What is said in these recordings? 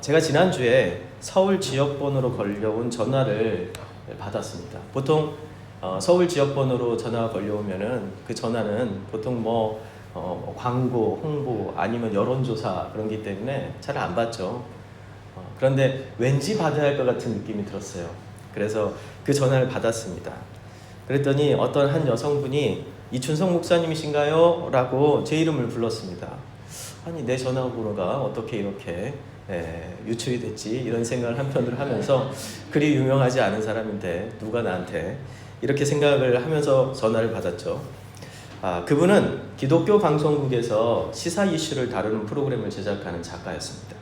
제가 지난주에 서울 지역번호로 걸려온 전화를 받았습니다. 보통 서울 지역번호로 전화가 걸려오면은 그 전화는 보통 광고, 홍보 아니면 여론조사 그런 게 때문에 잘 안 받죠. 그런데 왠지 받아야 할 것 같은 느낌이 들었어요. 그래서 그 전화를 받았습니다. 그랬더니 어떤 한 여성분이 이춘성 목사님이신가요? 라고 제 이름을 불렀습니다. 아니, 내 전화번호가 어떻게 이렇게 유출이 됐지? 이런 생각을 한편으로 하면서 그리 유명하지 않은 사람인데 누가 나한테 이렇게 생각을 하면서 전화를 받았죠. 그분은 기독교 방송국에서 시사 이슈를 다루는 프로그램을 제작하는 작가였습니다.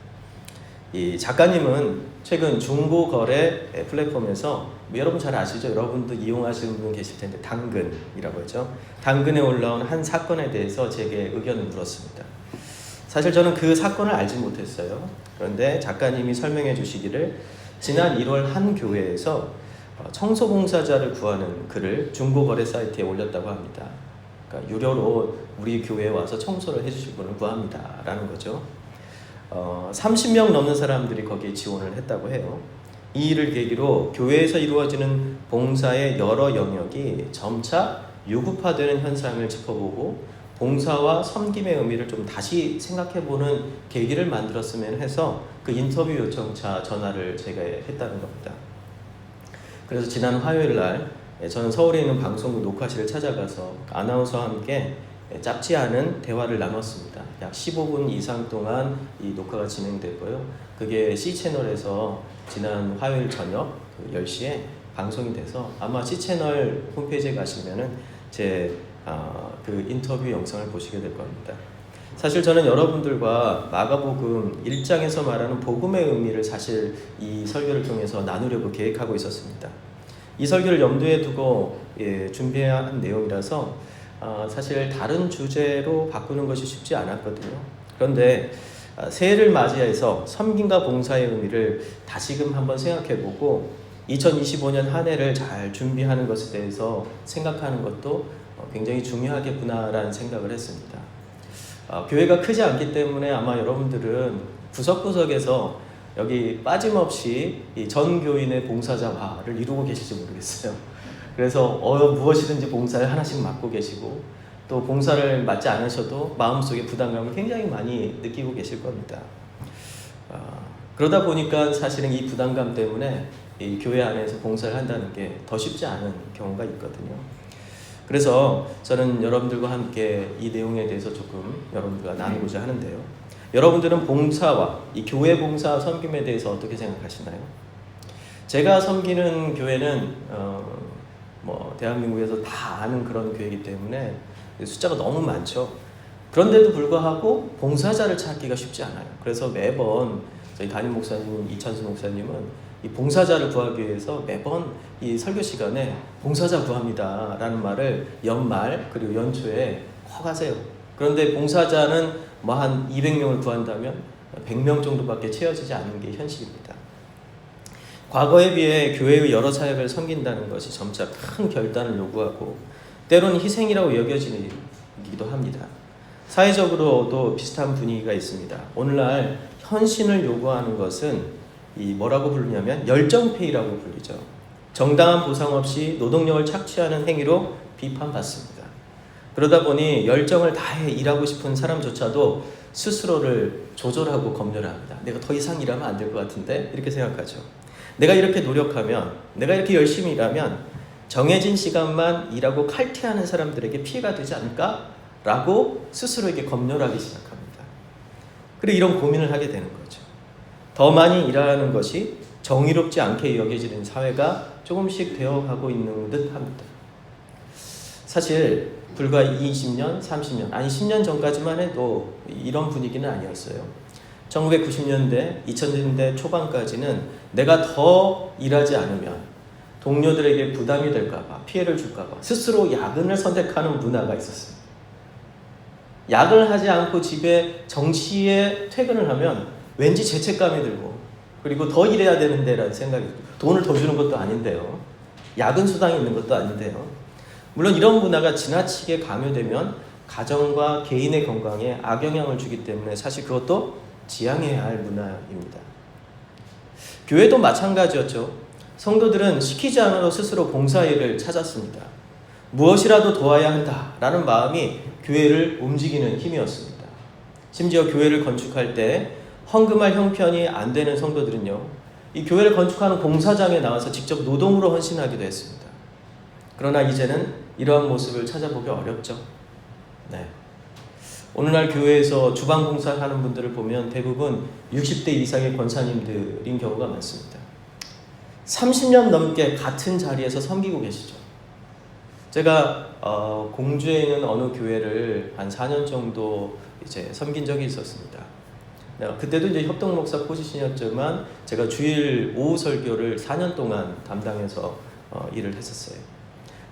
이 작가님은 최근 중고거래 플랫폼에서 여러분 잘 아시죠? 여러분도 이용하시는 분 계실 텐데 당근이라고 하죠. 당근에 올라온 한 사건에 대해서 제게 의견을 물었습니다. 사실 저는 그 사건을 알지 못했어요. 그런데 작가님이 설명해 주시기를 지난 1월 한 교회에서 청소봉사자를 구하는 글을 중고거래 사이트에 올렸다고 합니다. 그러니까 유료로 우리 교회에 와서 청소를 해주실 분을 구합니다 라는 거죠. 30명 넘는 사람들이 거기에 지원을 했다고 해요. 이 일을 계기로 교회에서 이루어지는 봉사의 여러 영역이 점차 유급화되는 현상을 짚어보고 봉사와 섬김의 의미를 좀 다시 생각해보는 계기를 만들었으면 해서 그 인터뷰 요청차 전화를 제가 했다는 겁니다. 그래서 지난 화요일 날 저는 서울에 있는 방송국 녹화실을 찾아가서 아나운서와 함께 짧지 않은 대화를 나눴습니다. 약 15분 이상 동안 이 녹화가 진행됐고요. 그게 C채널에서 지난 화요일 저녁 10시에 방송이 돼서 아마 C채널 홈페이지에 가시면은 제 그 인터뷰 영상을 보시게 될 겁니다. 사실 저는 여러분들과 마가복음 1장에서 말하는 복음의 의미를 사실 이 설교를 통해서 나누려고 계획하고 있었습니다. 이 설교를 염두에 두고 준비한 내용이라서 사실 다른 주제로 바꾸는 것이 쉽지 않았거든요. 그런데 새해를 맞이해서 섬김과 봉사의 의미를 다시금 한번 생각해보고 2025년 한 해를 잘 준비하는 것에 대해서 생각하는 것도 굉장히 중요하겠구나라는 생각을 했습니다. 교회가 크지 않기 때문에 아마 여러분들은 구석구석에서 여기 빠짐없이 이 전 교인의 봉사자화를 이루고 계실지 모르겠어요. 그래서 무엇이든지 봉사를 하나씩 맡고 계시고 또 봉사를 맡지 않으셔도 마음속에 부담감을 굉장히 많이 느끼고 계실 겁니다. 그러다 보니까 사실은 이 부담감 때문에 이 교회 안에서 봉사를 한다는 게 더 쉽지 않은 경우가 있거든요. 그래서 저는 여러분들과 함께 이 내용에 대해서 조금 여러분들과 나누고자 하는데요. 여러분들은 봉사와 이 교회 봉사 섬김에 대해서 어떻게 생각하시나요? 제가 섬기는 교회는 대한민국에서 다 아는 그런 교회이기 때문에 숫자가 너무 많죠. 그런데도 불구하고 봉사자를 찾기가 쉽지 않아요. 그래서 매번 저희 담임 목사님 이찬수 목사님은 이 봉사자를 구하기 위해서 매번 이 설교 시간에 봉사자 구합니다 라는 말을 연말 그리고 연초에 꼭 하세요. 그런데 봉사자는 한 200명을 구한다면 100명 정도밖에 채워지지 않는 게 현실입니다. 과거에 비해 교회의 여러 사역을 섬긴다는 것이 점차 큰 결단을 요구하고 때로는 희생이라고 여겨지기도 합니다. 사회적으로도 비슷한 분위기가 있습니다. 오늘날 헌신을 요구하는 것은 뭐라고 부르냐면 열정페이라고 불리죠. 정당한 보상 없이 노동력을 착취하는 행위로 비판받습니다. 그러다 보니 열정을 다해 일하고 싶은 사람조차도 스스로를 조절하고 검열합니다. 내가 더 이상 일하면 안 될 것 같은데 이렇게 생각하죠. 내가 이렇게 노력하면, 내가 이렇게 열심히 일하면 정해진 시간만 일하고 칼퇴하는 사람들에게 피해가 되지 않을까? 라고 스스로에게 검열하기 시작합니다. 그리고 이런 고민을 하게 되는 거죠. 더 많이 일하는 것이 정의롭지 않게 여겨지는 사회가 조금씩 되어가고 있는 듯 합니다. 사실 불과 20년, 30년, 아니 10년 전까지만 해도 이런 분위기는 아니었어요. 1990년대, 2000년대 초반까지는 내가 더 일하지 않으면 동료들에게 부담이 될까봐, 피해를 줄까봐 스스로 야근을 선택하는 문화가 있었어요. 야근을 하지 않고 집에 정시에 퇴근을 하면 왠지 죄책감이 들고 그리고 더 일해야 되는데 라는 생각이 들고 돈을 더 주는 것도 아닌데요. 야근 수당이 있는 것도 아닌데요. 물론 이런 문화가 지나치게 강요되면 가정과 개인의 건강에 악영향을 주기 때문에 사실 그것도 지향해야 할 문화입니다. 교회도 마찬가지였죠. 성도들은 시키지 않아도 스스로 봉사일을 찾았습니다. 무엇이라도 도와야 한다라는 마음이 교회를 움직이는 힘이었습니다. 심지어 교회를 건축할 때 헌금할 형편이 안 되는 성도들은요, 이 교회를 건축하는 공사장에 나와서 직접 노동으로 헌신하기도 했습니다. 그러나 이제는 이러한 모습을 찾아보기 어렵죠. 네. 오늘날 교회에서 주방 봉사하는 분들을 보면 대부분 60대 이상의 권사님들인 경우가 많습니다. 30년 넘게 같은 자리에서 섬기고 계시죠. 제가 공주에 있는 어느 교회를 한 4년 정도 이제 섬긴 적이 있었습니다. 그때도 이제 협동 목사 포지션이었지만 제가 주일 오후 설교를 4년 동안 담당해서 일을 했었어요.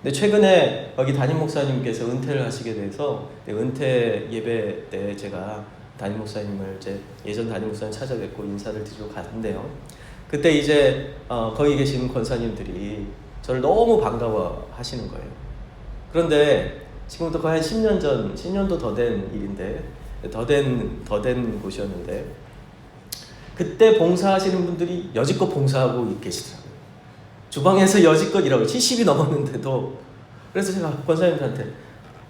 근데 최근에 거기 담임 목사님께서 은퇴를 하시게 돼서 은퇴 예배 때 제가 담임 목사님을 이제 예전 담임 목사님 찾아뵙고 인사를 드리러 갔는데요. 그때 이제 거기 계신 권사님들이 저를 너무 반가워하시는 거예요. 그런데 지금부터 거의 한 10년 전, 10년도 더 된 일인데 더 된 곳이었는데 그때 봉사하시는 분들이 여지껏 봉사하고 계시더라고요. 주방에서 여지껏 일하고 70이 넘었는데도. 그래서 제가 권사님들한테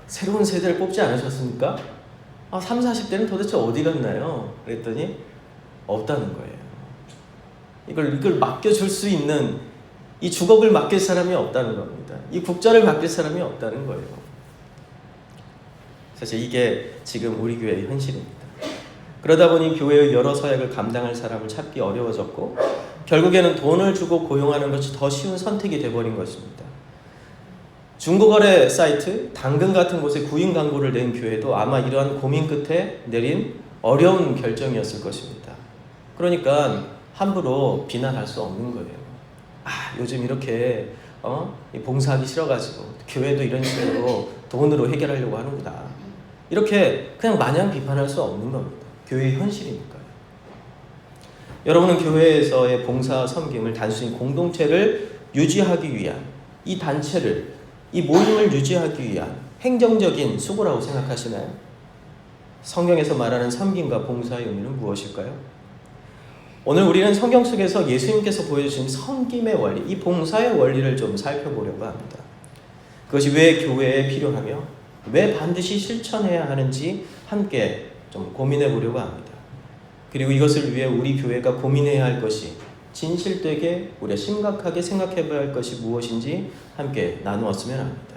새로운 세대를 뽑지 않으셨습니까? 30, 40대는 도대체 어디 갔나요? 그랬더니 없다는 거예요. 이걸 맡겨줄 수 있는, 이 주걱을 맡길 사람이 없다는 겁니다. 이 국자를 맡길 사람이 없다는 거예요. 사실 이게 지금 우리 교회의 현실입니다. 그러다 보니 교회의 여러 서약을 감당할 사람을 찾기 어려워졌고 결국에는 돈을 주고 고용하는 것이 더 쉬운 선택이 되어버린 것입니다. 중고거래 사이트, 당근 같은 곳에 구인 광고를 낸 교회도 아마 이러한 고민 끝에 내린 어려운 결정이었을 것입니다. 그러니까 함부로 비난할 수 없는 거예요. 요즘 이렇게 봉사하기 싫어가지고 교회도 이런 식으로 돈으로 해결하려고 하는구나. 이렇게 그냥 마냥 비판할 수 없는 겁니다. 교회의 현실이니까요. 여러분은 교회에서의 봉사 섬김을 단순히 공동체를 유지하기 위한, 이 단체를, 이 모임을 유지하기 위한 행정적인 수고라고 생각하시나요? 성경에서 말하는 섬김과 봉사의 의미는 무엇일까요? 오늘 우리는 성경 속에서 예수님께서 보여주신 섬김의 원리, 이 봉사의 원리를 좀 살펴보려고 합니다. 그것이 왜 교회에 필요하며 왜 반드시 실천해야 하는지 함께 좀 고민해 보려고 합니다. 그리고 이것을 위해 우리 교회가 고민해야 할 것이, 진실되게 우리가 심각하게 생각해 봐야 할 것이 무엇인지 함께 나누었으면 합니다.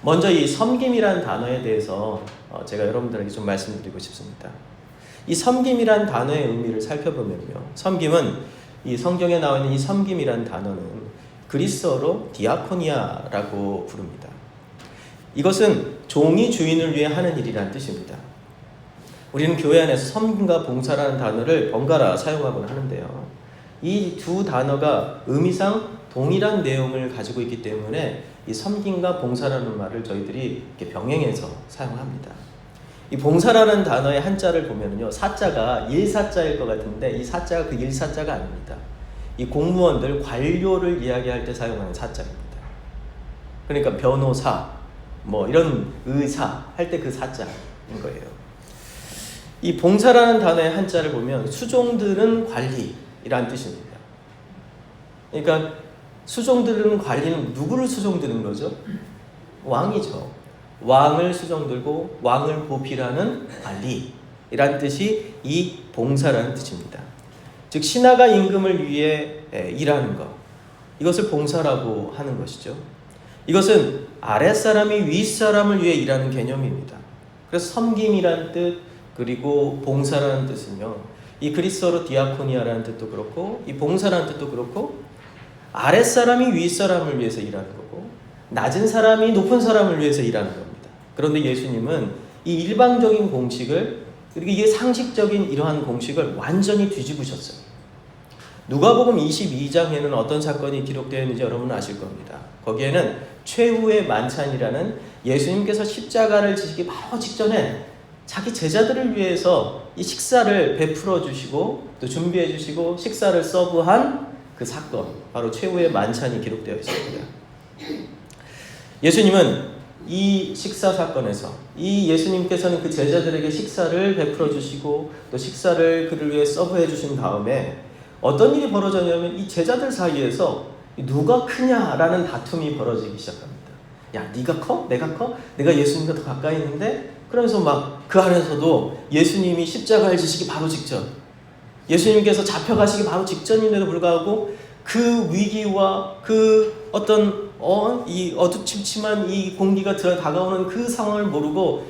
먼저 이 섬김이란 단어에 대해서 제가 여러분들에게 좀 말씀드리고 싶습니다. 이 섬김이란 단어의 의미를 살펴보면요, 섬김은 이 성경에 나와 있는 이 섬김이란 단어는 그리스어로 디아코니아라고 부릅니다. 이것은 종이 주인을 위해 하는 일이라는 뜻입니다. 우리는 교회 안에서 섬김과 봉사라는 단어를 번갈아 사용하곤 하는데요. 이 두 단어가 의미상 동일한 내용을 가지고 있기 때문에 이 섬김과 봉사라는 말을 저희들이 이렇게 병행해서 사용합니다. 이 봉사라는 단어의 한자를 보면요, 사자가 일사자일 것 같은데 이 사자가 그 일사자가 아닙니다. 이 공무원들 관료를 이야기할 때 사용하는 사자입니다. 그러니까 변호사, 이런 의사 할 때 그 사자인 거예요. 이 봉사라는 단어의 한자를 보면 수종들은 관리이란 뜻입니다. 그러니까 수종들은 관리는 누구를 수종드는 거죠? 왕이죠. 왕을 수종들고 왕을 보필하는 관리이란 뜻이 이 봉사라는 뜻입니다. 즉 신하가 임금을 위해 일하는 것, 이것을 봉사라고 하는 것이죠. 이것은 아랫사람이 윗사람을 위해 일하는 개념입니다. 그래서 섬김이라는 뜻, 그리고 봉사라는 뜻은요, 이 그리스어로 디아코니아라는 뜻도 그렇고 이 봉사라는 뜻도 그렇고 아랫사람이 윗사람을 위해서 일하는 거고 낮은 사람이 높은 사람을 위해서 일하는 겁니다. 그런데 예수님은 이 일방적인 공식을, 그리고 이게 상식적인 이러한 공식을 완전히 뒤집으셨어요. 누가복음 22장에는 어떤 사건이 기록되어 있는지 여러분은 아실 겁니다. 거기에는 최후의 만찬이라는 예수님께서 십자가를 지시기 바로 직전에 자기 제자들을 위해서 이 식사를 베풀어 주시고 또 준비해 주시고 식사를 서브한 그 사건, 바로 최후의 만찬이 기록되어 있습니다. 예수님은 이 식사 사건에서 이 예수님께서는 그 제자들에게 식사를 베풀어 주시고 또 식사를 그를 위해 서브해 주신 다음에 어떤 일이 벌어졌냐면 이 제자들 사이에서 누가 크냐라는 다툼이 벌어지기 시작합니다. 야, 네가 커? 내가 커? 내가 예수님과 더 가까이 있는데? 그러면서 막 그 안에서도 예수님이 십자가를 지시기 바로 직전, 예수님께서 잡혀가시기 바로 직전임에도 불구하고 그 위기와 그 어떤 이 어두침침한 이 공기가 다가오는 그 상황을 모르고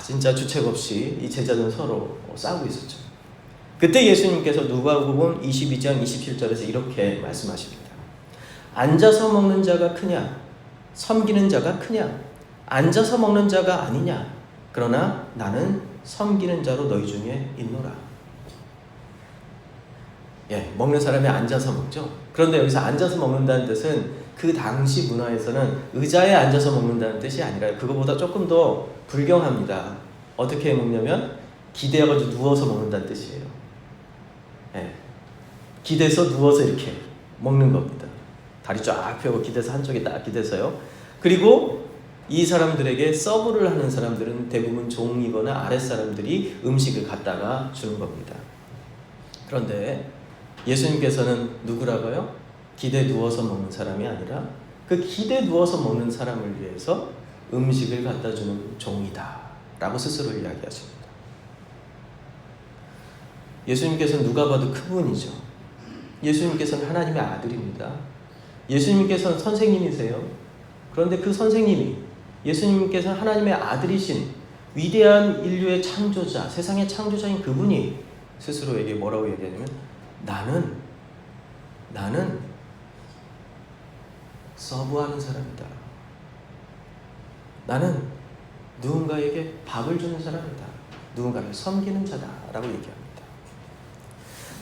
진짜 주책 없이 이 제자들은 서로 싸우고 있었죠. 그때 예수님께서 누가복음 22장 27절에서 이렇게 말씀하십니다. 앉아서 먹는 자가 크냐? 섬기는 자가 크냐? 앉아서 먹는 자가 아니냐? 그러나 나는 섬기는 자로 너희 중에 있노라. 먹는 사람이 앉아서 먹죠. 그런데 여기서 앉아서 먹는다는 뜻은 그 당시 문화에서는 의자에 앉아서 먹는다는 뜻이 아니라 그거보다 조금 더 불경합니다. 어떻게 먹냐면 기대어가지고 누워서 먹는다는 뜻이에요. 기대서 누워서 이렇게 먹는 겁니다. 다리 쫙 펴고 기대서 한쪽에 딱 기대서요. 그리고 이 사람들에게 서브를 하는 사람들은 대부분 종이거나 아랫사람들이 음식을 갖다가 주는 겁니다. 그런데 예수님께서는 누구라고요? 기대 누워서 먹는 사람이 아니라 그 기대 누워서 먹는 사람을 위해서 음식을 갖다 주는 종이다 라고 스스로 이야기하십니다. 예수님께서는 누가 봐도 그분이죠. 예수님께서는 하나님의 아들입니다. 예수님께서는 선생님이세요. 그런데 그 선생님이 예수님께서는 하나님의 아들이신 위대한 인류의 창조자, 세상의 창조자인 그분이 스스로에게 뭐라고 얘기하냐면 나는 서브하는 사람이다. 나는 누군가에게 밥을 주는 사람이다. 누군가를 섬기는 자다 라고 얘기합니다.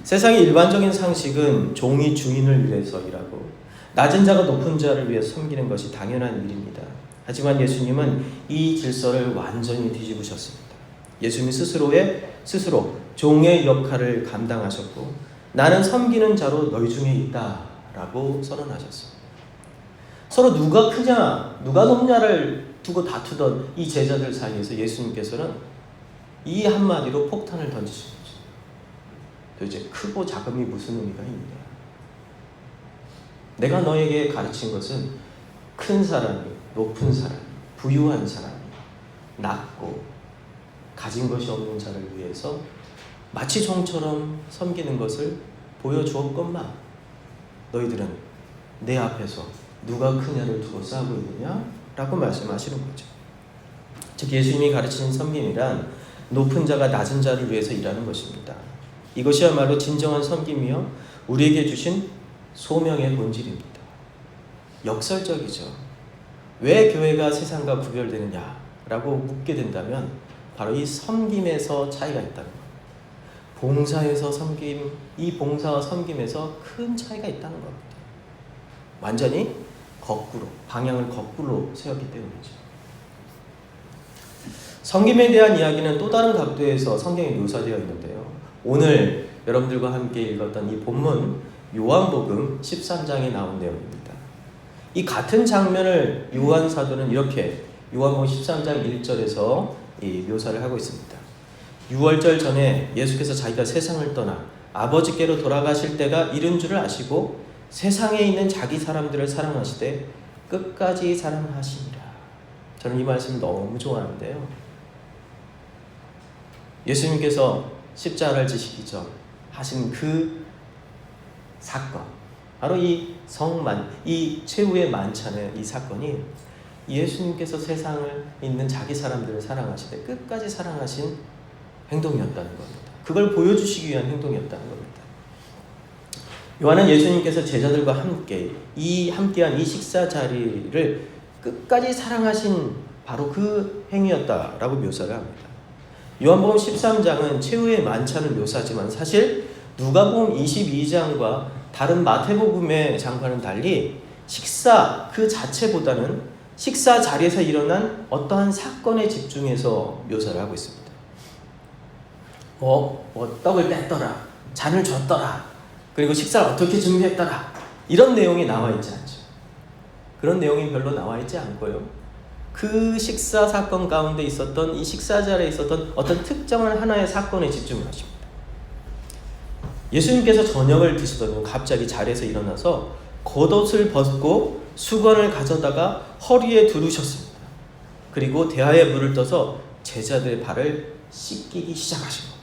세상의 일반적인 상식은 종이 주인을 위해서 일하고 낮은 자가 높은 자를 위해 섬기는 것이 당연한 일입니다. 하지만 예수님은 이 질서를 완전히 뒤집으셨습니다. 예수님 스스로 종의 역할을 감당하셨고 나는 섬기는 자로 너희 중에 있다 라고 선언하셨습니다. 서로 누가 크냐 누가 높냐를 두고 다투던 이 제자들 사이에서 예수님께서는 이 한마디로 폭탄을 던지신 거죠. 도대체 크고 작음이 무슨 의미가 있냐? 내가 너에게 가르친 것은 큰 사람이, 높은 사람이, 부유한 사람이, 낮고 가진 것이 없는 자를 위해서 마치 종처럼 섬기는 것을 보여주었건만 너희들은 내 앞에서 누가 크냐를 두고 싸우고 있느냐? 라고 말씀하시는 거죠. 즉 예수님이 가르치는 섬김이란 높은 자가 낮은 자를 위해서 일하는 것입니다. 이것이야말로 진정한 섬김이요 우리에게 주신 소명의 본질입니다. 역설적이죠. 왜 교회가 세상과 구별되느냐라고 묻게 된다면 바로 이 섬김에서 차이가 있다는 겁니다. 봉사에서 섬김, 이 봉사와 섬김에서 큰 차이가 있다는 겁니다. 완전히 거꾸로, 방향을 거꾸로 세웠기 때문이죠. 섬김에 대한 이야기는 또 다른 각도에서 성경에 묘사되어 있는데요. 오늘 여러분들과 함께 읽었던 이 본문 요한복음 13장에 나온 내용입니다. 이 같은 장면을 요한 사도는 이렇게 요한복음 13장 1절에서 묘사를 하고 있습니다. 6월절 전에 예수께서 자기가 세상을 떠나 아버지께로 돌아가실 때가 이른 줄을 아시고 세상에 있는 자기 사람들을 사랑하시되 끝까지 사랑하시니라. 저는 이 말씀을 너무 좋아하는데요. 예수님께서 십자가를 지시기 전 하신 그 사건, 바로 이 최후의 만찬의 이 사건이 예수님께서 세상을 있는 자기 사람들을 사랑하시되 끝까지 사랑하신 행동이었다는 겁니다. 그걸 보여주시기 위한 행동이었다는 겁니다. 요한은 예수님께서 제자들과 함께한 이 식사 자리를 끝까지 사랑하신 바로 그 행위였다라고 묘사를 합니다. 요한복음 13장은 최후의 만찬을 묘사하지만 사실 누가복음 22장과 다른 마태복음의 장과는 달리 식사 그 자체보다는 식사 자리에서 일어난 어떠한 사건에 집중해서 묘사를 하고 있습니다. 떡을 뺐더라, 잔을 줬더라, 그리고 식사를 어떻게 준비했더라, 이런 내용이 나와 있지 않죠. 그런 내용이 별로 나와 있지 않고요. 그 식사 사건 가운데 있었던 이 식사 자리에 있었던 어떤 특정한 하나의 사건에 집중을 하십니다. 예수님께서 저녁을 드시더니 갑자기 자리에서 일어나서 겉옷을 벗고 수건을 가져다가 허리에 두르셨습니다. 그리고 대야에 물을 떠서 제자들의 발을 씻기기 시작하신 겁니다.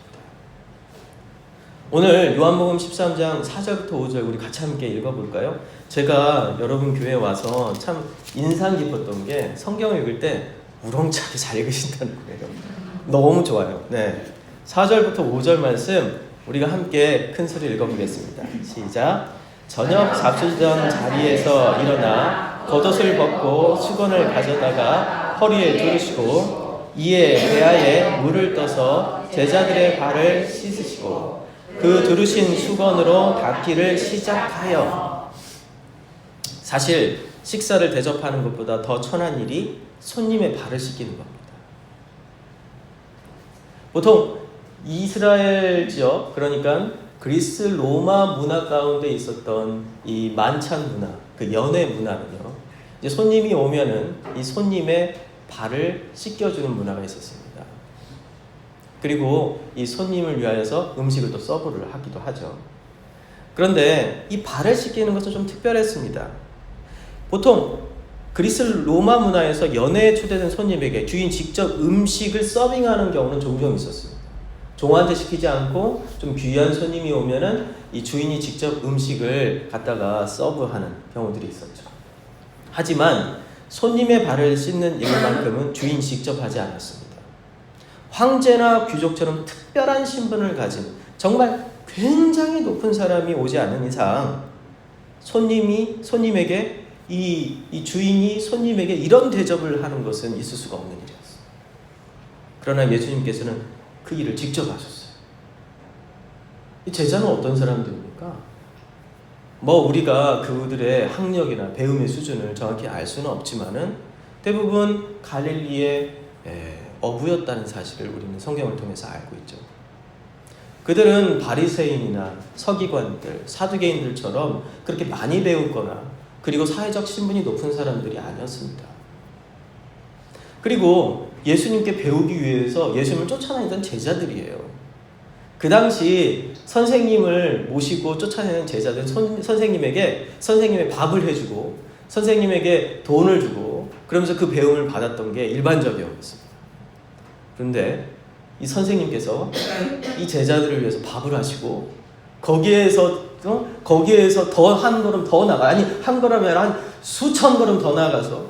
오늘 요한복음 13장 4절부터 5절 우리 같이 함께 읽어볼까요? 제가 여러분 교회에 와서 참 인상 깊었던 게 성경을 읽을 때 우렁차게 잘 읽으신다는 거예요. 너무 좋아요. 네, 4절부터 5절 말씀 우리가 함께 큰 소리를 읽어보겠습니다. 시작. 저녁 잡수던 자리에서 일어나 겉옷을 벗고 수건을 가져다가 허리에 두르시고 이에 대야에 물을 떠서 제자들의 발을 씻으시고 그 두르신 수건으로 닦기를 시작하여. 사실 식사를 대접하는 것보다 더 천한 일이 손님의 발을 씻기는 겁니다. 보통 이스라엘 지역, 그러니까 그리스 로마 문화 가운데 있었던 이 만찬 문화, 그 연회 문화는요, 이제 손님이 오면은 이 손님의 발을 씻겨주는 문화가 있었습니다. 그리고 이 손님을 위하여서 음식을 또 서브를 하기도 하죠. 그런데 이 발을 씻기는 것은 좀 특별했습니다. 보통 그리스 로마 문화에서 연회에 초대된 손님에게 주인 직접 음식을 서빙하는 경우는 종종 있었습니다. 종한테 시키지 않고 좀 귀한 손님이 오면은 이 주인이 직접 음식을 갖다가 서브하는 경우들이 있었죠. 하지만 손님의 발을 씻는 일만큼은 주인 직접 하지 않았습니다. 황제나 귀족처럼 특별한 신분을 가진 정말 굉장히 높은 사람이 오지 않은 이상 손님에게 이 주인이 손님에게 이런 대접을 하는 것은 있을 수가 없는 일이었어요. 그러나 예수님께서는 그 일을 직접 하셨어요. 이 제자는 어떤 사람들입니까? 뭐 우리가 그들의 학력이나 배움의 수준을 정확히 알 수는 없지만은 대부분 갈릴리의 어부였다는 사실을 우리는 성경을 통해서 알고 있죠. 그들은 바리새인이나 서기관들, 사두개인들처럼 그렇게 많이 배웠거나 그리고 사회적 신분이 높은 사람들이 아니었습니다. 그리고 예수님께 배우기 위해서 예수님을 쫓아다니던 제자들이에요. 그 당시 선생님을 모시고 쫓아내는 제자들은 선생님의 밥을 해주고 선생님에게 돈을 주고 그러면서 그 배움을 받았던 게 일반적이었습니다. 그런데 이 선생님께서 이 제자들을 위해서 밥을 하시고 거기에서 더 한 걸음 더 나가, 아니 한 걸음이 아니라 한 수천 걸음 더 나가서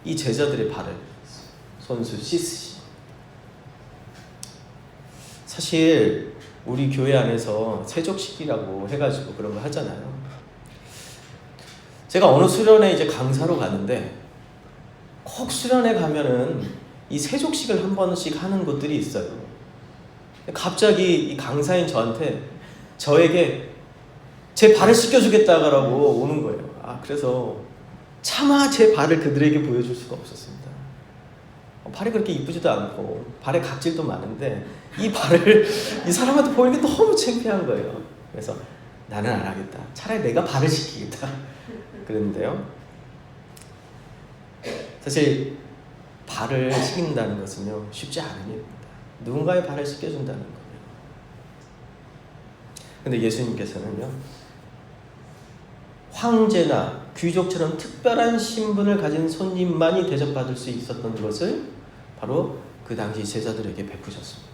이 제자들의 발을 손수 씻으시. 사실 우리 교회 안에서 세족식이라고 해가지고 그런 거 하잖아요. 제가 어느 수련회 이제 강사로 가는데 꼭 수련회 가면은 이 세족식을 한 번씩 하는 곳들이 있어요. 갑자기 이 강사인 저에게 제 발을 씻겨주겠다고 오는 거예요. 그래서 차마 제 발을 그들에게 보여줄 수가 없었습니다. 발이 그렇게 이쁘지도 않고 발에 각질도 많은데 이 발을 이 사람한테 보이는 게 너무 창피한 거예요. 그래서 나는 안 하겠다. 차라리 내가 발을 씻기겠다. 그랬는데요. 사실 발을 씻긴다는 것은요 쉽지 않은 일입니다. 누군가의 발을 씻겨준다는 거예요. 근데 예수님께서는요 황제나 귀족처럼 특별한 신분을 가진 손님만이 대접받을 수 있었던 것을 바로 그 당시 제자들에게 베푸셨습니다.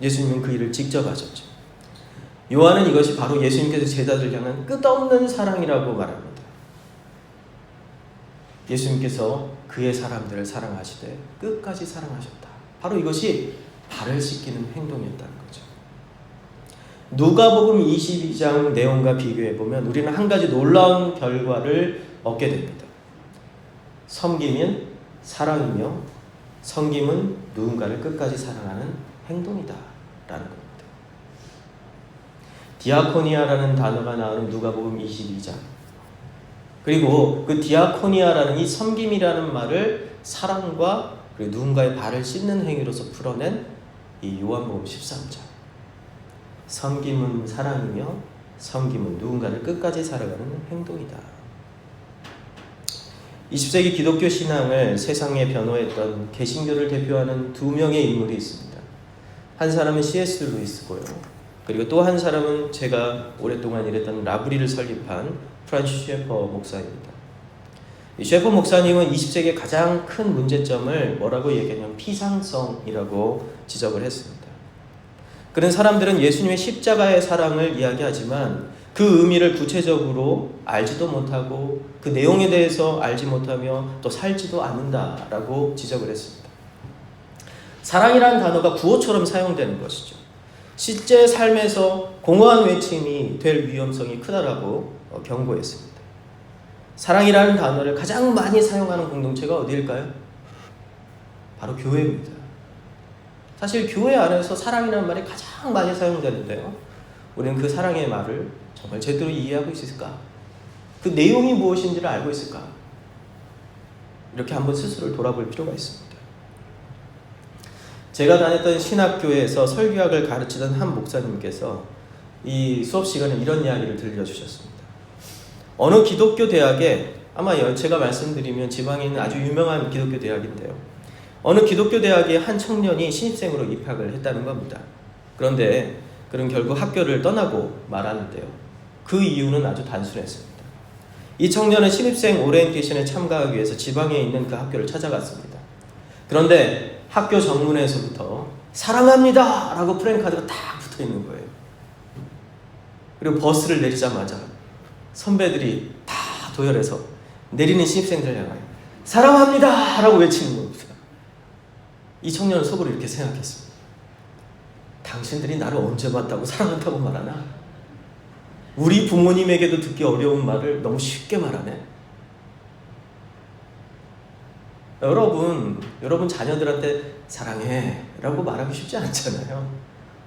예수님은 그 일을 직접 하셨죠. 요한은 이것이 바로 예수님께서 제자들을 향한 끝없는 사랑이라고 말합니다. 예수님께서 그의 사람들을 사랑하시되 끝까지 사랑하셨다. 바로 이것이 발을 씻기는 행동이었다는 거죠. 누가복음 22장 내용과 비교해보면 우리는 한 가지 놀라운 결과를 얻게 됩니다. 섬김은 사랑이며 섬김은 누군가를 끝까지 사랑하는 행동이다 라는 겁니다. 디아코니아라는 단어가 나오는 누가복음 22장, 그리고 그 디아코니아라는 이 섬김이라는 말을 사랑과 그리고 누군가의 발을 씻는 행위로서 풀어낸 이 요한복음 13장. 섬김은 사랑이며 섬김은 누군가를 끝까지 살아가는 행동이다. 20세기 기독교 신앙을 세상에 변호했던 개신교를 대표하는 두 명의 인물이 있습니다. 한 사람은 C.S. 루이스고요. 그리고 또 한 사람은 제가 오랫동안 일했던 라브리를 설립한 프란시스 셰퍼 목사입니다. 이 셰퍼 목사님은 20세기의 가장 큰 문제점을 뭐라고 얘기하냐면 피상성이라고 지적을 했습니다. 그런 사람들은 예수님의 십자가의 사랑을 이야기하지만 그 의미를 구체적으로 알지도 못하고 그 내용에 대해서 알지 못하며 또 살지도 않는다라고 지적을 했습니다. 사랑이라는 단어가 구호처럼 사용되는 것이죠. 실제 삶에서 공허한 외침이 될 위험성이 크다라고 경고했습니다. 사랑이라는 단어를 가장 많이 사용하는 공동체가 어디일까요? 바로 교회입니다. 사실 교회 안에서 사랑이라는 말이 가장 많이 사용되는데요. 우리는 그 사랑의 말을 정말 제대로 이해하고 있을까? 그 내용이 무엇인지를 알고 있을까? 이렇게 한번 스스로를 돌아볼 필요가 있습니다. 제가 다녔던 신학교에서 설교학을 가르치던 한 목사님께서 이 수업 시간에 이런 이야기를 들려주셨습니다. 어느 기독교 대학에, 아마 제가 말씀드리면 지방에 있는 아주 유명한 기독교 대학인데요. 어느 기독교 대학에 한 청년이 신입생으로 입학을 했다는 겁니다. 그런데 그는 결국 학교를 떠나고 말았는데요. 그 이유는 아주 단순했습니다. 이 청년은 신입생 오리엔테이션에 참가하기 위해서 지방에 있는 그 학교를 찾아갔습니다. 그런데 학교 정문에서부터 사랑합니다! 라고 프랜카드가 딱 붙어 있는 거예요. 그리고 버스를 내리자마자 선배들이 다 도열해서 내리는 신입생들 향하여 사랑합니다! 라고 외치는 겁니다. 이 청년은 속으로 이렇게 생각했습니다. 당신들이 나를 언제 봤다고 사랑한다고 말하나? 우리 부모님에게도 듣기 어려운 말을 너무 쉽게 말하네. 여러분 자녀들한테 사랑해 라고 말하기 쉽지 않잖아요.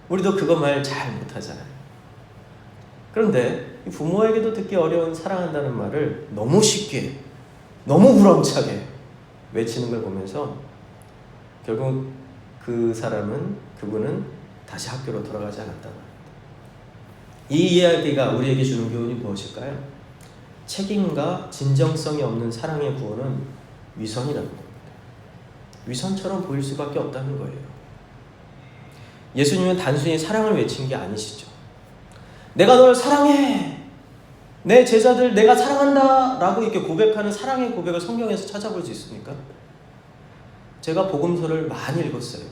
우리도 그거 말 잘 못하잖아요. 그런데 부모에게도 듣기 어려운 사랑한다는 말을 너무 쉽게, 너무 우렁차게 외치는 걸 보면서 결국 그분은 다시 학교로 돌아가지 않았다고 합니다. 이 이야기가 우리에게 주는 교훈이 무엇일까요? 책임과 진정성이 없는 사랑의 구호는 위선이라는 겁니다. 위선처럼 보일 수밖에 없다는 거예요. 예수님은 단순히 사랑을 외친 게 아니시죠. 내가 널 사랑해! 내 제자들 내가 사랑한다! 라고 이렇게 고백하는 사랑의 고백을 성경에서 찾아볼 수 있습니까? 제가 복음서를 많이 읽었어요.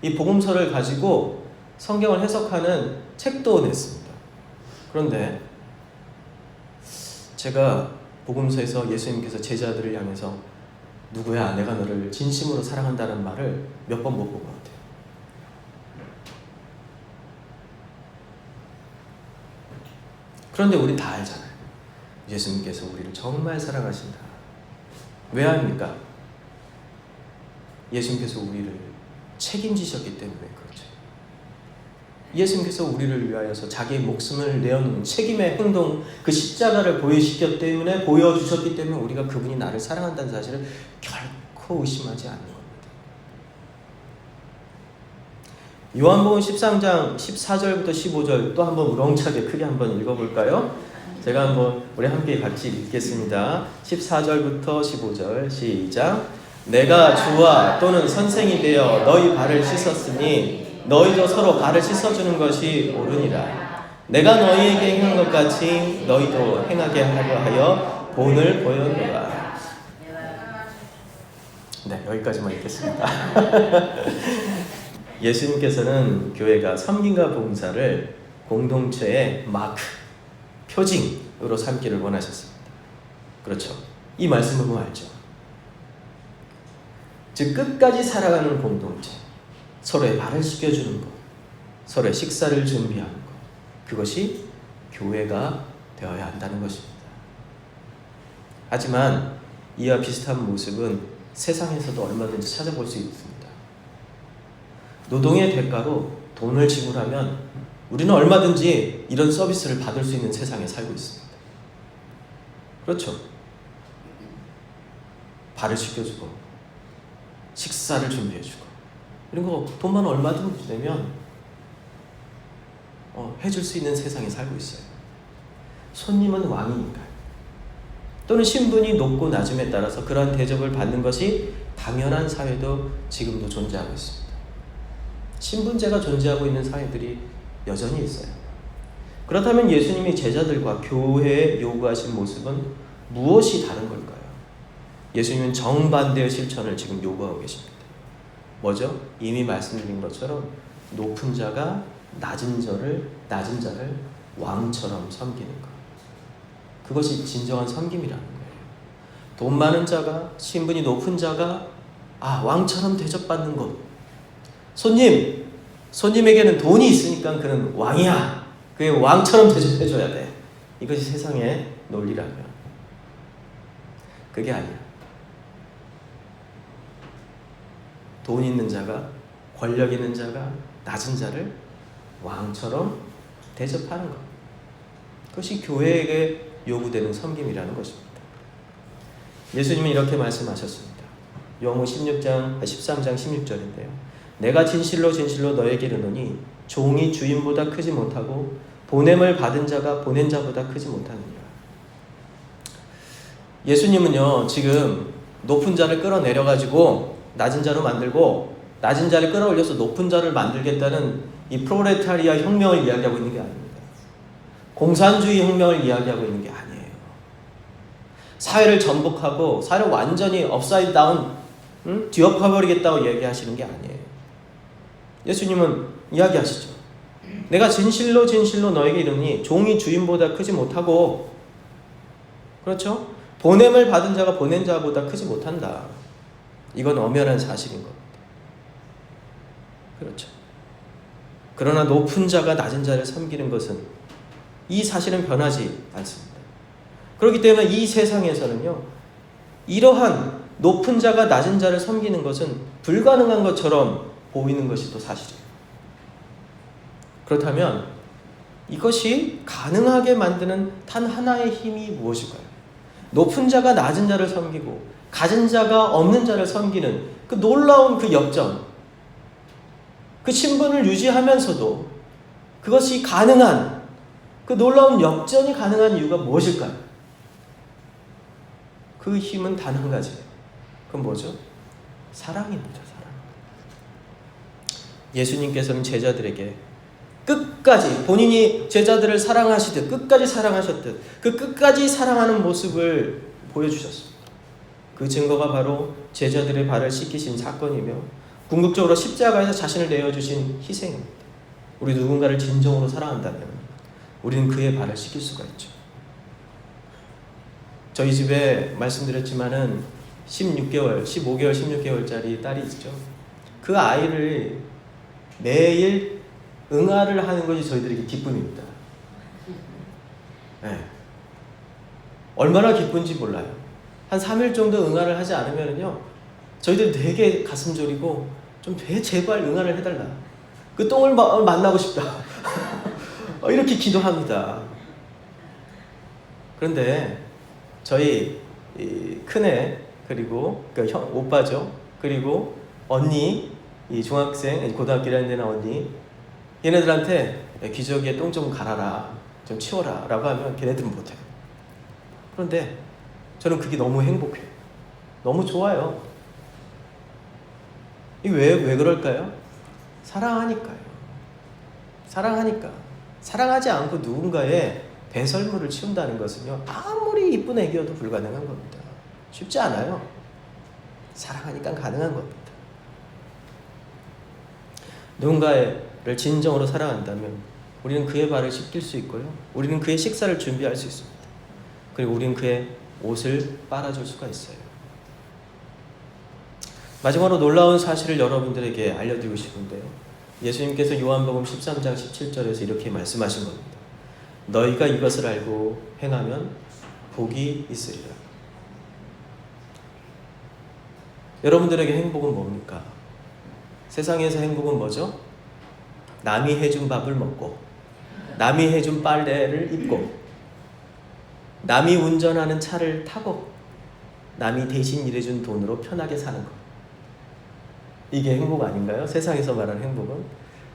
이 복음서를 가지고 성경을 해석하는 책도 냈습니다. 그런데 제가 복음서에서 예수님께서 제자들을 향해서 누구야 내가 너를 진심으로 사랑한다는 말을 몇 번 못 본 것 같아요. 그런데 우리 다 알잖아요. 예수님께서 우리를 정말 사랑하신다. 왜 합니까? 예수님께서 우리를 책임지셨기 때문에 그렇죠. 예수님께서 우리를 위하여서 자기의 목숨을 내어놓는 책임의 행동, 그 십자가를 보여주셨기 때문에 우리가 그분이 나를 사랑한다는 사실을 결코 의심하지 않는 겁니다. 요한복음 13장 14절부터 15절 또 한번 우렁차게 크게 한번 읽어볼까요? 제가 한번 우리 함께 같이 읽겠습니다. 14절부터 15절 시작. 내가 주와 또는 선생이 되어 너희 발을 씻었으니 너희도 서로 발을 씻어주는 것이 옳으니라. 내가 너희에게 행한 것 같이 너희도 행하게 하려 하여 본을 보였노라. 네, 여기까지만 읽겠습니다. 예수님께서는 교회가 섬김과 봉사를 공동체의 마크, 표징으로 삼기를 원하셨습니다. 그렇죠. 이 말씀을 보면 알죠. 즉 끝까지 살아가는 공동체, 서로의 발을 씻겨주는 것, 서로의 식사를 준비하는 것, 그것이 교회가 되어야 한다는 것입니다. 하지만 이와 비슷한 모습은 세상에서도 얼마든지 찾아볼 수 있습니다. 노동의 대가로 돈을 지불하면 우리는 얼마든지 이런 서비스를 받을 수 있는 세상에 살고 있습니다. 그렇죠. 발을 씻겨주고 식사를 준비해주고 이런 거 돈만 얼마든지 내면 해줄 수 있는 세상에 살고 있어요. 손님은 왕이니까요. 또는 신분이 높고 낮음에 따라서 그러한 대접을 받는 것이 당연한 사회도 지금도 존재하고 있습니다. 신분제가 존재하고 있는 사회들이 여전히 있어요. 그렇다면 예수님이 제자들과 교회에 요구하신 모습은 무엇이 다른 걸까요? 예수님은 정반대의 실천을 지금 요구하고 계십니다. 뭐죠? 이미 말씀드린 것처럼 높은 자가 낮은 자를 왕처럼 섬기는 것. 그것이 진정한 섬김이라는 거예요. 돈 많은 자가, 신분이 높은 자가 왕처럼 대접받는 것. 손님에게는 돈이 있으니까 그는 왕이야. 그의 왕처럼 대접해줘야 돼. 이것이 세상의 논리라면 그게 아니야. 돈 있는 자가, 권력 있는 자가 낮은 자를 왕처럼 대접하는 것. 그것이 교회에게 요구되는 섬김이라는 것입니다. 예수님은 이렇게 말씀하셨습니다. 요한복음 13장 16절인데요. 내가 진실로 진실로 너에게 이르노니 종이 주인보다 크지 못하고 보냄을 받은 자가 보낸 자보다 크지 못하느니라. 예수님은요, 지금 높은 자를 끌어내려가지고 낮은 자로 만들고 낮은 자를 끌어올려서 높은 자를 만들겠다는 이 프롤레타리아 혁명을 이야기하고 있는 게 아닙니다. 공산주의 혁명을 이야기하고 있는 게 아니에요. 사회를 전복하고 사회를 완전히 업사이드 다운 뒤엎어버리겠다고 얘기하시는 게 아니에요. 예수님은 이야기하시죠. 내가 진실로 진실로 너에게 이르니 종이 주인보다 크지 못하고, 그렇죠? 보냄을 받은 자가 보낸 자보다 크지 못한다. 이건 엄연한 사실인 겁니다. 그렇죠. 그러나 높은 자가 낮은 자를 섬기는 것은 이 사실은 변하지 않습니다. 그렇기 때문에 이 세상에서는요, 이러한 높은 자가 낮은 자를 섬기는 것은 불가능한 것처럼 보이는 것이 또 사실이에요. 그렇다면 이것이 가능하게 만드는 단 하나의 힘이 무엇일까요? 높은 자가 낮은 자를 섬기고 가진 자가 없는 자를 섬기는 그 놀라운 그 역전, 그 신분을 유지하면서도 그것이 가능한, 그 놀라운 역전이 가능한 이유가 무엇일까요? 그 힘은 단 한 가지예요. 그건 뭐죠? 사랑입니다. 사랑. 예수님께서는 제자들에게 끝까지 본인이 제자들을 사랑하시듯 끝까지 사랑하셨듯 그 끝까지 사랑하는 모습을 보여주셨습니다. 그 증거가 바로 제자들의 발을 씻기신 사건이며 궁극적으로 십자가에서 자신을 내어주신 희생입니다. 우리 누군가를 진정으로 사랑한다면 우리는 그의 발을 씻길 수가 있죠. 저희 집에 말씀드렸지만은 15개월, 16개월짜리 딸이 있죠. 그 아이를 매일 응아를 하는 것이 저희들에게 기쁨입니다. 네. 얼마나 기쁜지 몰라요. 한 3일 정도 응아를 하지 않으면요, 저희들 되게 가슴 저리고 좀 제발 응아를 해달라. 그 똥을 만나고 싶다. 이렇게 기도합니다. 그런데 저희 큰애, 그리고 그 오빠죠. 그리고 언니, 이 중학생, 고등학교 1학년 되는 언니, 얘네들한테 기저귀에 똥 좀 갈아라, 좀 치워라 라고 하면 걔네들은 못해요. 그런데 저는 그게 너무 행복해요. 너무 좋아요. 이게 왜 그럴까요? 사랑하니까요. 사랑하니까. 사랑하지 않고 누군가의 배설물을 치운다는 것은요, 아무리 이쁜 애기여도 불가능한 겁니다. 쉽지 않아요. 사랑하니까 가능한 겁니다. 누군가를 진정으로 사랑한다면 우리는 그의 발을 씻길 수 있고요, 우리는 그의 식사를 준비할 수 있습니다. 그리고 우리는 그의 옷을 빨아줄 수가 있어요. 마지막으로 놀라운 사실을 여러분들에게 알려드리고 싶은데요, 예수님께서 요한복음 13장 17절에서 이렇게 말씀하신 겁니다. 너희가 이것을 알고 행하면 복이 있으리라. 여러분들에게 행복은 뭡니까? 세상에서 행복은 뭐죠? 남이 해준 밥을 먹고, 남이 해준 빨래를 입고, 남이 운전하는 차를 타고, 남이 대신 일해준 돈으로 편하게 사는 것. 이게 행복 아닌가요? 세상에서 말하는 행복은.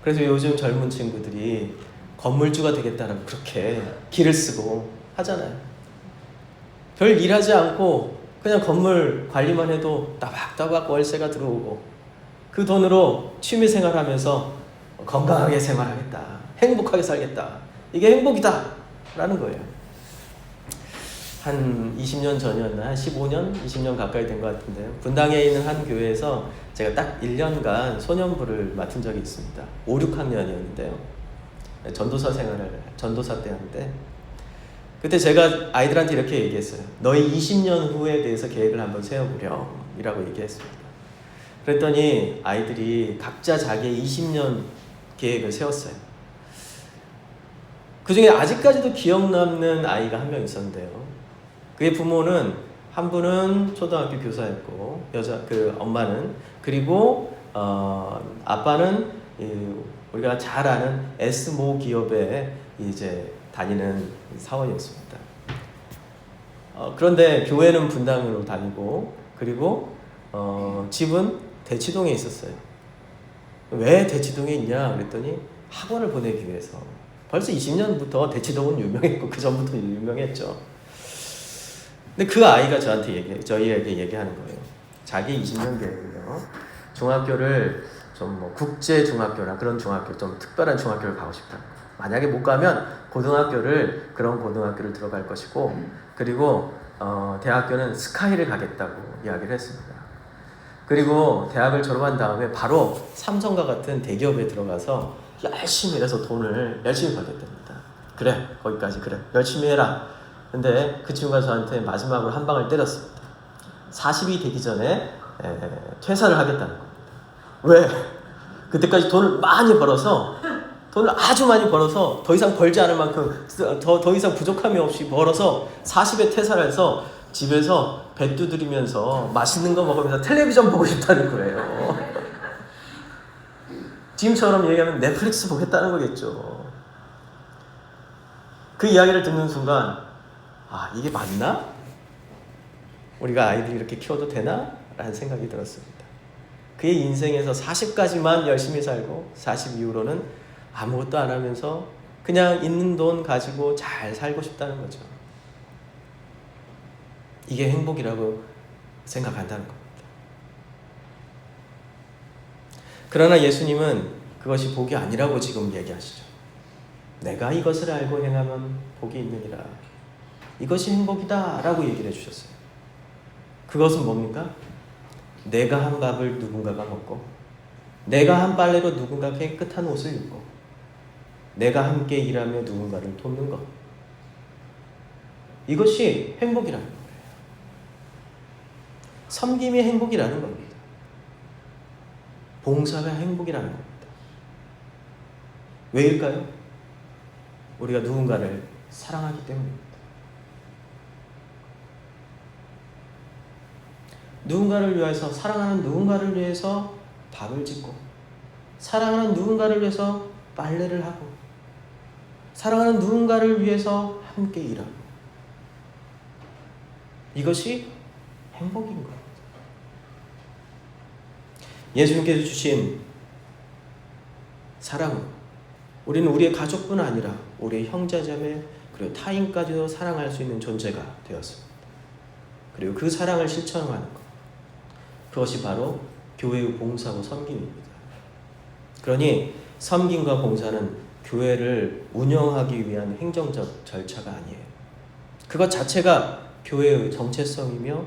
그래서 요즘 젊은 친구들이 건물주가 되겠다라고 그렇게 길을 쓰고 하잖아요. 별 일하지 않고 그냥 건물 관리만 해도 따박따박 월세가 들어오고 그 돈으로 취미생활하면서 건강하게 생활하겠다, 행복하게 살겠다, 이게 행복이다 라는 거예요. 한 20년 전이었나? 한 15년? 20년 가까이 된 것 같은데요. 분당에 있는 한 교회에서 제가 딱 1년간 소년부를 맡은 적이 있습니다. 5, 6학년이었는데요. 전도사 때 하는데, 그때 제가 아이들한테 이렇게 얘기했어요. 너희 20년 후에 대해서 계획을 한번 세워보렴 이라고 얘기했습니다. 그랬더니 아이들이 각자 자기의 20년 계획을 세웠어요. 그 중에 아직까지도 기억 남는 아이가 한 명 있었는데요. 그의 부모는 한 분은 초등학교 교사였고 엄마는, 그리고 아빠는 우리가 잘 아는 S모 기업에 이제 다니는 사원이었습니다. 그런데 교회는 분당으로 다니고, 그리고 집은 대치동에 있었어요. 왜 대치동에 있냐 그랬더니 학원을 보내기 위해서. 벌써 20년부터 대치동은 유명했고 그 전부터 유명했죠. 근데 그 아이가 저희에게 얘기하는 거예요. 자기 20년 계획은요, 중학교를 좀 뭐 국제 중학교나 그런 중학교, 좀 특별한 중학교를 가고 싶다. 만약에 못 가면 그런 고등학교를 들어갈 것이고, 그리고 대학교는 스카이를 가겠다고 이야기를 했습니다. 그리고 대학을 졸업한 다음에 바로 삼성과 같은 대기업에 들어가서 열심히 일해서 돈을 열심히 벌겠답니다. 그래, 거기까지 그래, 열심히 해라. 근데 그 친구가 저한테 마지막으로 한 방을 때렸습니다. 40이 되기 전에 퇴사를 하겠다는 겁니다. 왜? 그때까지 돈을 아주 많이 벌어서 더 이상 벌지 않을 만큼 더 이상 부족함이 없이 벌어서 40에 퇴사를 해서 집에서 배 두드리면서 맛있는 거 먹으면서 텔레비전 보고 싶다는 거예요. 지금처럼 얘기하면 넷플릭스 보겠다는 거겠죠. 그 이야기를 듣는 순간, 이게 맞나? 우리가 아이들 이렇게 키워도 되나? 라는 생각이 들었습니다. 그의 인생에서 40까지만 열심히 살고 40 이후로는 아무것도 안 하면서 그냥 있는 돈 가지고 잘 살고 싶다는 거죠. 이게 행복이라고 생각한다는 겁니다. 그러나 예수님은 그것이 복이 아니라고 지금 얘기하시죠. 내가 이것을 알고 행하면 복이 있느니라. 이것이 행복이다 라고 얘기를 해주셨어요. 그것은 뭡니까? 내가 한 밥을 누군가가 먹고, 내가 한 빨래로 누군가 깨끗한 옷을 입고, 내가 함께 일하며 누군가를 돕는 것. 이것이 행복이라는 거예요. 섬김이 행복이라는 겁니다. 봉사가 행복이라는 겁니다. 왜일까요? 우리가 누군가를 사랑하기 때문입니다. 누군가를 위해서, 사랑하는 누군가를 위해서 밥을 짓고, 사랑하는 누군가를 위해서 빨래를 하고, 사랑하는 누군가를 위해서 함께 일하고, 이것이 행복인 겁니다. 예수님께서 주신 사랑은 우리는 우리의 가족뿐 아니라 우리의 형제자매 그리고 타인까지도 사랑할 수 있는 존재가 되었습니다. 그리고 그 사랑을 실천하는 것, 그것이 바로 교회의 봉사고 섬김입니다. 그러니 섬김과 봉사는 교회를 운영하기 위한 행정적 절차가 아니에요. 그것 자체가 교회의 정체성이며,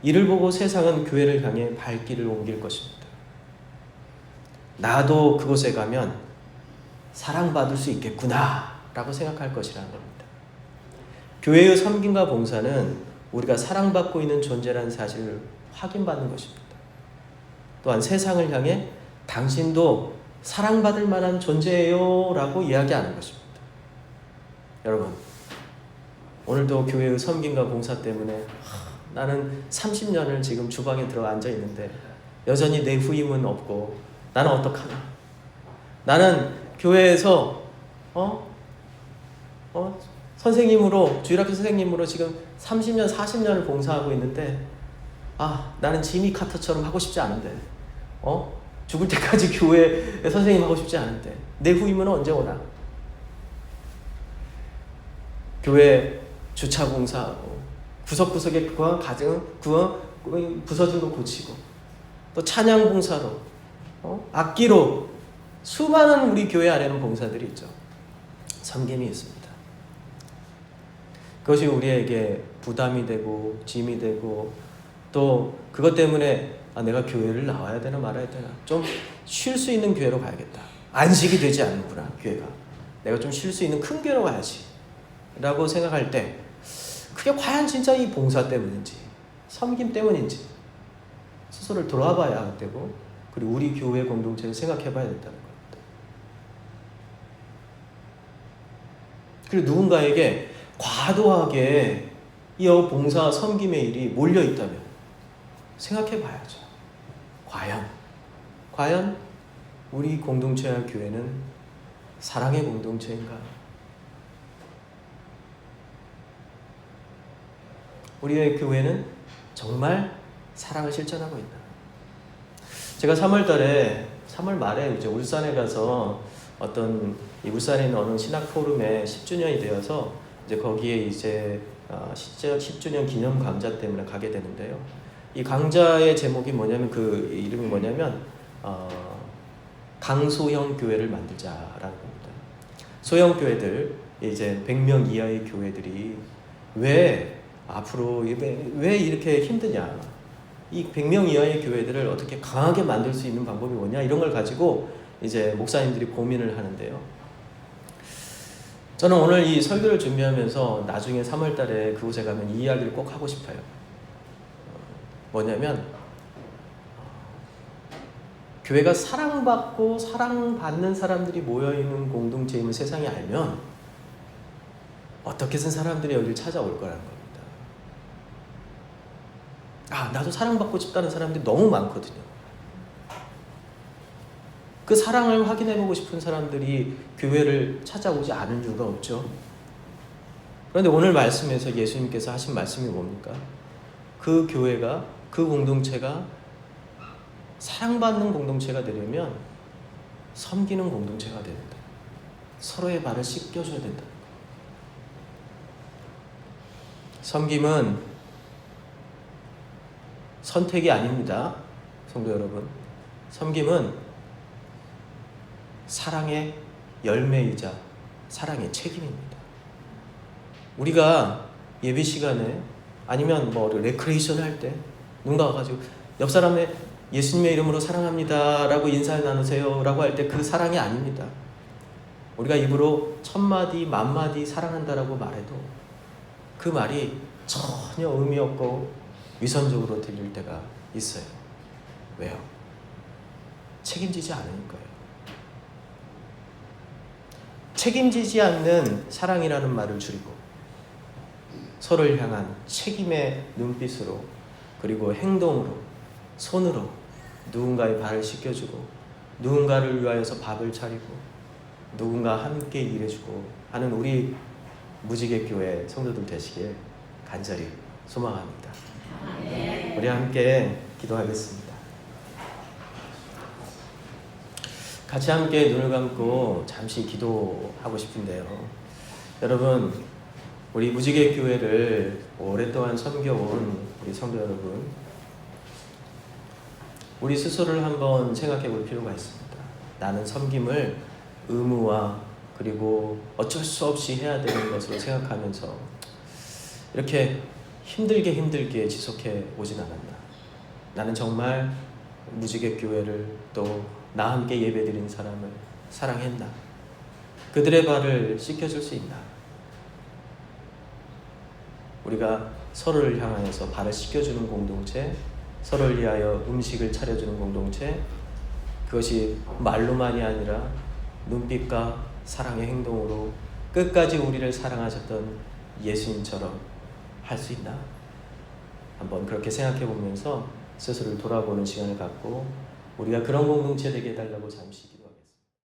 이를 보고 세상은 교회를 향해 발길을 옮길 것입니다. 나도 그곳에 가면 사랑받을 수 있겠구나 라고 생각할 것이라는 겁니다. 교회의 섬김과 봉사는 우리가 사랑받고 있는 존재라는 사실을 확인받는 것입니다. 또한 세상을 향해 당신도 사랑받을 만한 존재예요 라고 이야기하는 것입니다. 여러분, 오늘도 교회의 섬김과 봉사 때문에 나는 30년을 지금 주방에 들어 앉아 있는데 여전히 내 후임은 없고 나는 어떡하나? 나는 교회에서 선생님으로, 주일학교 선생님으로 지금 30년, 40년을 봉사하고 있는데 나는 지미 카터처럼 하고 싶지 않은데, 죽을 때까지 교회 선생님 하고 싶지 않은데 내 후임은 언제 오나? 교회 주차 봉사하고 구석구석에 그거 가정 그거 부서진 거 고치고 또 찬양 봉사로 악기로 수많은 우리 교회 안에는 봉사들이 있죠. 섬김이 있습니다. 그것이 우리에게 부담이 되고 짐이 되고 또 그것 때문에 내가 교회를 나와야 되나 말아야 되나 좀 쉴 수 있는 교회로 가야겠다. 안식이 되지 않는구나 교회가. 내가 좀 쉴 수 있는 큰 교회로 가야지 라고 생각할 때 그게 과연 진짜 이 봉사 때문인지 섬김 때문인지 스스로를 돌아봐야 되고 그리고 우리 교회 공동체를 생각해 봐야 된다는 겁니다. 그리고 누군가에게 과도하게 이 봉사 섬김의 일이 몰려 있다면 생각해 봐야죠. 과연 우리 공동체와 교회는 사랑의 공동체인가? 우리의 교회는 정말 사랑을 실천하고 있나? 제가 3월 말에 이제 울산에 가서 이 울산에 있는 어느 신학 포럼에 10주년이 되어서 이제 거기에 이제 10주년 기념 강좌 때문에 가게 되는데요. 이 강좌의 제목이 뭐냐면 그 이름이 뭐냐면 강소형 교회를 만들자라는 겁니다. 소형 교회들 이제 100명 이하의 교회들이 왜 앞으로 왜 이렇게 힘드냐? 이 100명 이하의 교회들을 어떻게 강하게 만들 수 있는 방법이 뭐냐? 이런 걸 가지고 이제 목사님들이 고민을 하는데요. 저는 오늘 이 설교를 준비하면서 나중에 3월 달에 그곳에 가면 이 이야기를 꼭 하고 싶어요. 뭐냐면 교회가 사랑받고 사랑받는 사람들이 모여있는 공동체임을 세상이 알면 어떻게든 사람들이 여기를 찾아올 거라는 겁니다. 나도 사랑받고 싶다는 사람들이 너무 많거든요. 그 사랑을 확인해보고 싶은 사람들이 교회를 찾아오지 않은 이유가 없죠. 그런데 오늘 말씀에서 예수님께서 하신 말씀이 뭡니까? 그 교회가, 그 공동체가 사랑받는 공동체가 되려면 섬기는 공동체가 돼야 된다. 서로의 발을 씻겨줘야 된다. 섬김은 선택이 아닙니다. 성도 여러분. 섬김은 사랑의 열매이자 사랑의 책임입니다. 우리가 예배 시간에 아니면 레크레이션 할 때 누군가 와가지고 옆 사람의 예수님의 이름으로 사랑합니다 라고 인사 나누세요 라고 할 때 그 사랑이 아닙니다. 우리가 입으로 1000마디, 10,000마디 사랑한다라고 말해도 그 말이 전혀 의미 없고 위선적으로 들릴 때가 있어요. 왜요? 책임지지 않으니까요. 책임지지 않는 사랑이라는 말을 줄이고 서로를 향한 책임의 눈빛으로 그리고 행동으로 손으로 누군가의 발을 씻겨주고 누군가를 위하여서 밥을 차리고 누군가 함께 일해주고 하는 우리 무지개 교회 성도들 되시길 간절히 소망합니다. 우리 함께 기도하겠습니다. 같이 함께 눈을 감고 잠시 기도하고 싶은데요. 여러분, 우리 무지개 교회를 오랫동안 섬겨온 우리 성도 여러분, 우리 스스로를 한번 생각해 볼 필요가 있습니다. 나는 섬김을 의무와 그리고 어쩔 수 없이 해야 되는 것으로 생각하면서 이렇게 힘들게 지속해 오진 않았나. 나는 정말 무지개 교회를 또 나 함께 예배드린 사람을 사랑했나. 그들의 발을 씻겨줄 수 있나. 우리가 서로를 향하여서 발을 씻겨주는 공동체, 서로를 위하여 음식을 차려주는 공동체, 그것이 말로만이 아니라 눈빛과 사랑의 행동으로 끝까지 우리를 사랑하셨던 예수님처럼 할 수 있나? 한번 그렇게 생각해 보면서 스스로를 돌아보는 시간을 갖고 우리가 그런 공동체 되게 해달라고 잠시